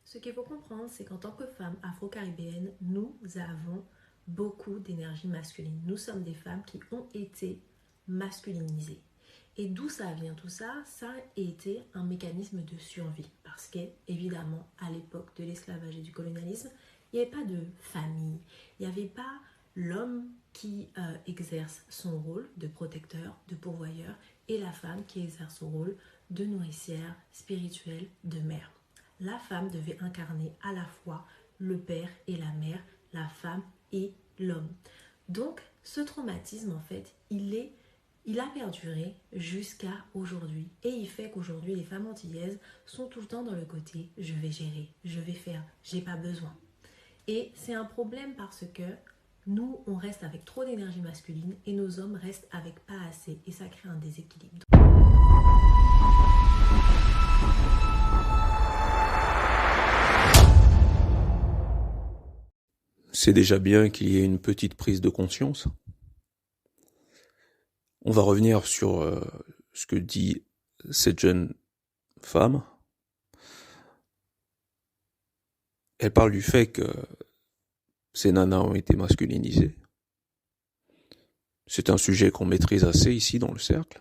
Ce qu'il faut comprendre, c'est qu'en tant que femmes afro-caribéennes, nous avons beaucoup d'énergie masculine. Nous sommes des femmes qui ont été masculinisées. Et d'où ça vient tout ça? Ça a été un mécanisme de survie. Parce que, évidemment, à l'époque de l'esclavage et du colonialisme, il n'y avait pas de famille. Il n'y avait pas l'homme qui exerce son rôle de protecteur, de pourvoyeur, et la femme qui exerce son rôle de nourricière spirituelle, de mère. La femme devait incarner à la fois le père et la mère, la femme et l'homme. Donc, ce traumatisme, en fait, il a perduré jusqu'à aujourd'hui. Et il fait qu'aujourd'hui, les femmes antillaises sont tout le temps dans le côté « je vais gérer, je vais faire, j'ai pas besoin ». Et c'est un problème parce que nous, on reste avec trop d'énergie masculine et nos hommes restent avec pas assez. Et ça crée un déséquilibre. C'est déjà bien qu'il y ait une petite prise de conscience. On va revenir sur ce que dit cette jeune femme. Elle parle du fait que ces nanas ont été masculinisées. C'est un sujet qu'on maîtrise assez ici dans le cercle.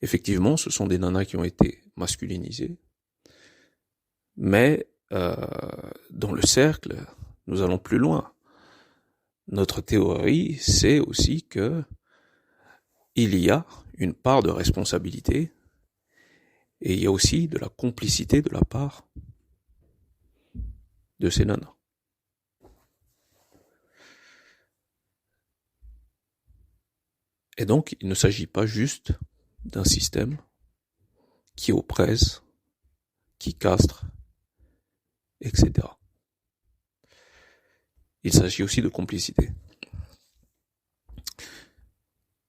Effectivement, ce sont des nanas qui ont été masculinisées. Mais dans le cercle, nous allons plus loin. Notre théorie, c'est aussi que il y a une part de responsabilité et il y a aussi de la complicité de la part de ces nanas. Et donc, il ne s'agit pas juste d'un système qui oppresse, qui castre, etc. Il s'agit aussi de complicité.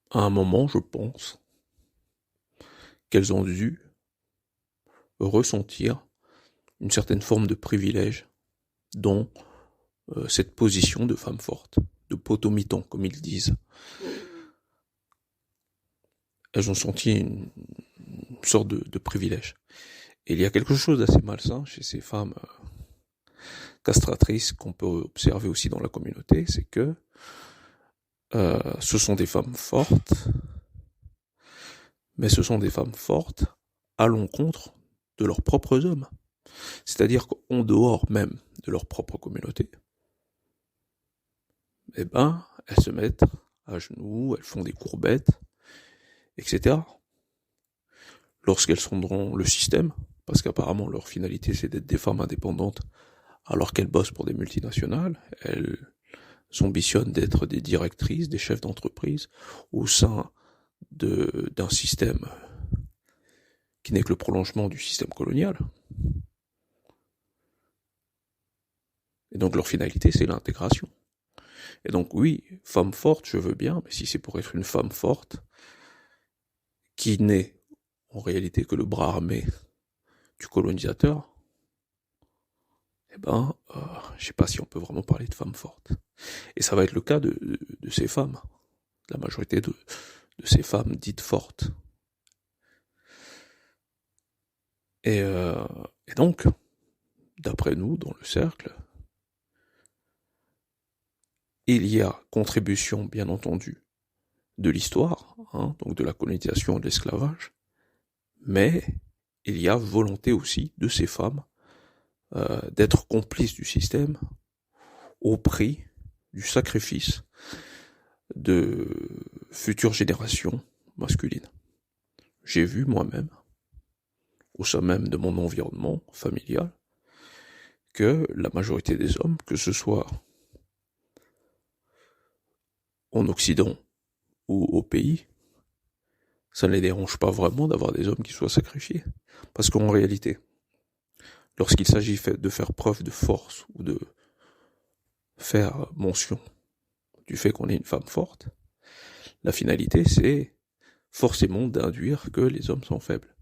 À un moment, je pense qu'elles ont dû ressentir une certaine forme de privilège dans cette position de femme forte, de potomiton, comme ils disent. Elles ont senti une sorte de privilège. Et il y a quelque chose d'assez malsain chez ces femmes castratrices qu'on peut observer aussi dans la communauté, c'est que ce sont des femmes fortes, mais ce sont des femmes fortes à l'encontre de leurs propres hommes. C'est-à-dire qu'en dehors même de leur propre communauté, eh ben, elles se mettent à genoux, elles font des courbettes, etc. Lorsqu'elles sont dans le système, parce qu'apparemment leur finalité c'est d'être des femmes indépendantes, alors qu'elles bossent pour des multinationales, elles ambitionnent d'être des directrices, des chefs d'entreprise, au sein d'un système qui n'est que le prolongement du système colonial. Et donc leur finalité, c'est l'intégration. Et donc oui, femme forte, je veux bien, mais si c'est pour être une femme forte, qui n'est en réalité que le bras armé du colonisateur, eh ben, je sais pas si on peut vraiment parler de femme forte. Et ça va être le cas de ces femmes, la majorité de ces femmes dites fortes. Et donc, d'après nous, dans le cercle, il y a contribution, bien entendu, de l'histoire, donc de la colonisation et de l'esclavage, mais il y a volonté aussi de ces femmes d'être complices du système au prix du sacrifice de futures générations masculines. J'ai vu moi-même, au sein même de mon environnement familial, que la majorité des hommes, que ce soit en Occident ou au pays, ça ne les dérange pas vraiment d'avoir des hommes qui soient sacrifiés. Parce qu'en réalité, lorsqu'il s'agit de faire preuve de force ou de faire mention du fait qu'on est une femme forte, la finalité c'est forcément d'induire que les hommes sont faibles.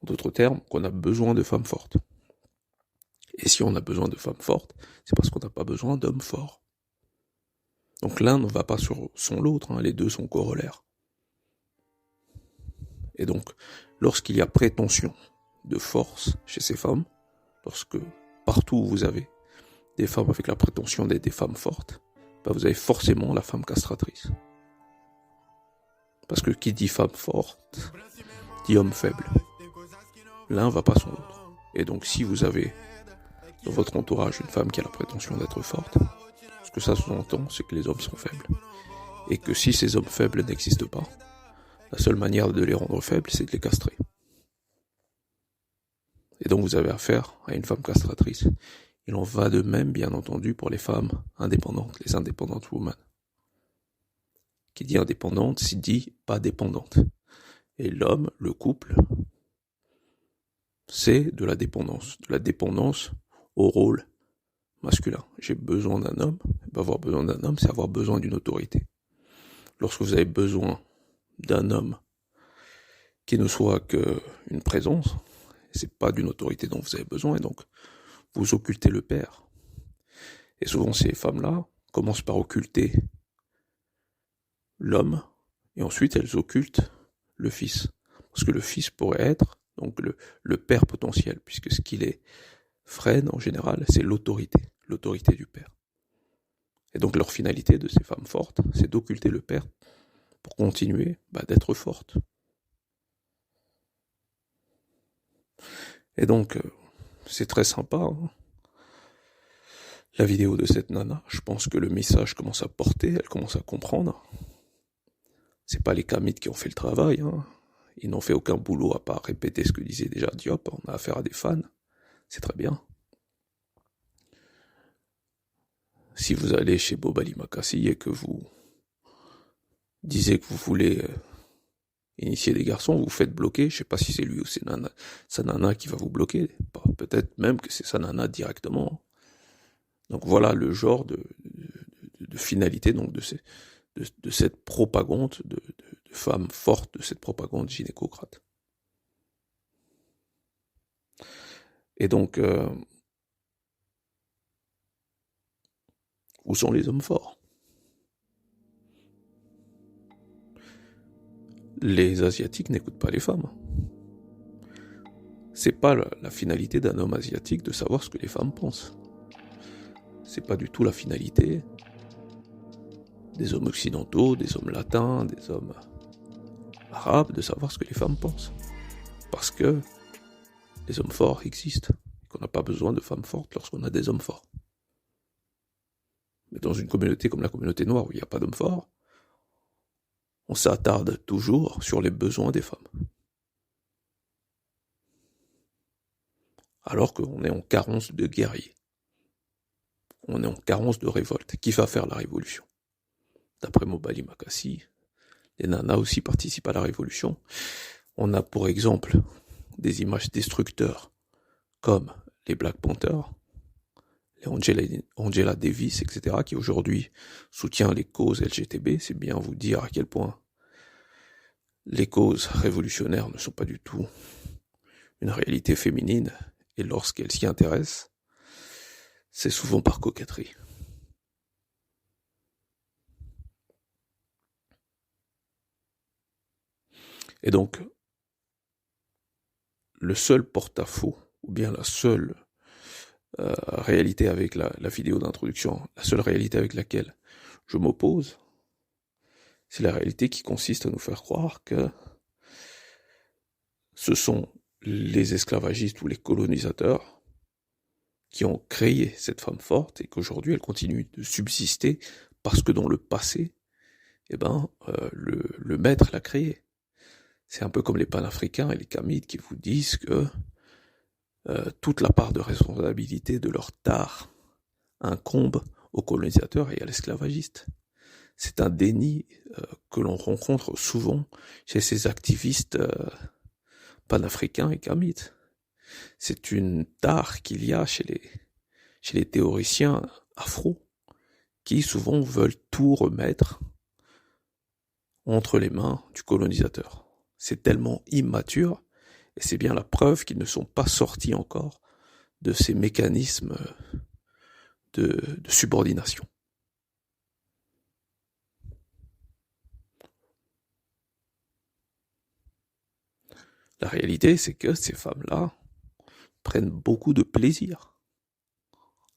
En d'autres termes, qu'on a besoin de femmes fortes. Et si on a besoin de femmes fortes, c'est parce qu'on n'a pas besoin d'hommes forts. Donc l'un ne va pas sans l'autre, les deux sont corollaires. Et donc, lorsqu'il y a prétention de force chez ces femmes, lorsque partout où vous avez des femmes avec la prétention d'être des femmes fortes, vous avez forcément la femme castratrice. Parce que qui dit femme forte, dit homme faible. L'un va pas sans l'autre. Et donc si vous avez dans votre entourage une femme qui a la prétention d'être forte, ce que ça sous-entend, c'est que les hommes sont faibles. Et que si ces hommes faibles n'existent pas, la seule manière de les rendre faibles, c'est de les castrer. Et donc vous avez affaire à une femme castratrice. Il en va de même, bien entendu, pour les femmes indépendantes, les independent women. Qui dit indépendante, s'il dit pas dépendante. Et l'homme, le couple, c'est de la dépendance au rôle masculin. J'ai besoin d'un homme, avoir besoin d'un homme, c'est avoir besoin d'une autorité. Lorsque vous avez besoin d'un homme qui ne soit qu'une présence, c'est pas d'une autorité dont vous avez besoin, et donc vous occultez le père. Et souvent ces femmes-là commencent par occulter l'homme, et ensuite elles occultent le fils. Parce que le fils pourrait être donc le père potentiel, puisque ce qu'il est freine en général, c'est l'autorité du père. Et donc leur finalité de ces femmes fortes, c'est d'occulter le père pour continuer d'être fortes. Et donc, c'est très sympa, hein, la vidéo de cette nana. Je pense que le message commence à porter, elle commence à comprendre. C'est pas les kamites qui ont fait le travail, hein. Ils n'ont fait aucun boulot à part répéter ce que disait déjà Diop. On a affaire à des fans, c'est très bien. Si vous allez chez Bob Ali Makassi et que vous disiez que vous voulez initier des garçons, vous faites bloquer. Je sais pas si c'est lui ou c'est sa nana qui va vous bloquer. Peut-être même que c'est sa nana directement. Donc voilà le genre de finalité donc de cette propagande de femmes fortes, de cette propagande gynécocrate. Et donc, où sont les hommes forts? Les Asiatiques n'écoutent pas les femmes. C'est pas la finalité d'un homme asiatique de savoir ce que les femmes pensent. C'est pas du tout la finalité des hommes occidentaux, des hommes latins, des hommes arabes de savoir ce que les femmes pensent. Parce que les hommes forts existent. Qu'on n'a pas besoin de femmes fortes lorsqu'on a des hommes forts. Mais dans une communauté comme la communauté noire où il n'y a pas d'hommes forts, on s'attarde toujours sur les besoins des femmes. Alors qu'on est en carence de guerriers. On est en carence de révolte. Qui va faire la révolution? D'après Bob Ali Makassi, les nanas aussi participent à la révolution. On a pour exemple des images destructeurs comme les Black Panthers, les Angela Davis, etc., qui aujourd'hui soutient les causes LGTB. C'est bien vous dire à quel point les causes révolutionnaires ne sont pas du tout une réalité féminine, et lorsqu'elles s'y intéressent, c'est souvent par coquetterie. Et donc, le seul porte-à-faux, ou bien la seule réalité avec la vidéo d'introduction, la seule réalité avec laquelle je m'oppose, c'est la réalité qui consiste à nous faire croire que ce sont les esclavagistes ou les colonisateurs qui ont créé cette femme forte et qu'aujourd'hui elle continue de subsister parce que dans le passé, le maître l'a créée. C'est un peu comme les panafricains et les kamites qui vous disent que toute la part de responsabilité de leur tare incombe aux colonisateurs et à l'esclavagiste. C'est un déni que l'on rencontre souvent chez ces activistes panafricains et kamites. C'est une tare qu'il y a chez les théoriciens afro qui souvent veulent tout remettre entre les mains du colonisateur. C'est tellement immature, et c'est bien la preuve qu'ils ne sont pas sortis encore de ces mécanismes de subordination. La réalité, c'est que ces femmes-là, prennent beaucoup de plaisir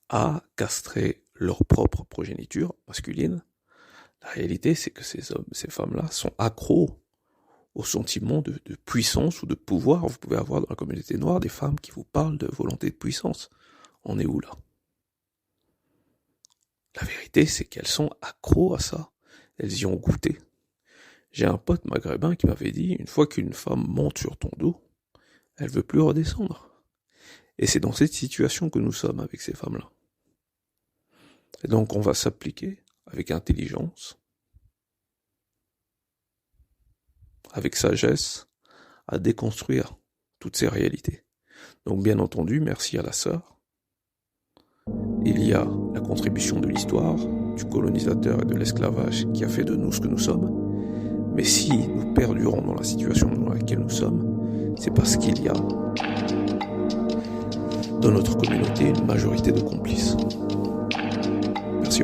à castrer leur propre progéniture masculine. La réalité, c'est que ces femmes-là sont accros au sentiment de puissance ou de pouvoir. Vous pouvez avoir dans la communauté noire des femmes qui vous parlent de volonté de puissance. On est où là? La vérité, c'est qu'elles sont accros à ça. Elles y ont goûté. J'ai un pote maghrébin qui m'avait dit, une fois qu'une femme monte sur ton dos, elle veut plus redescendre. Et c'est dans cette situation que nous sommes avec ces femmes-là. Et donc on va s'appliquer avec intelligence, avec sagesse, à déconstruire toutes ces réalités. Donc bien entendu, merci à la sœur. Il y a la contribution de l'histoire, du colonisateur et de l'esclavage qui a fait de nous ce que nous sommes. Mais si nous perdurons dans la situation dans laquelle nous sommes, c'est parce qu'il y a dans notre communauté une majorité de complices. Merci.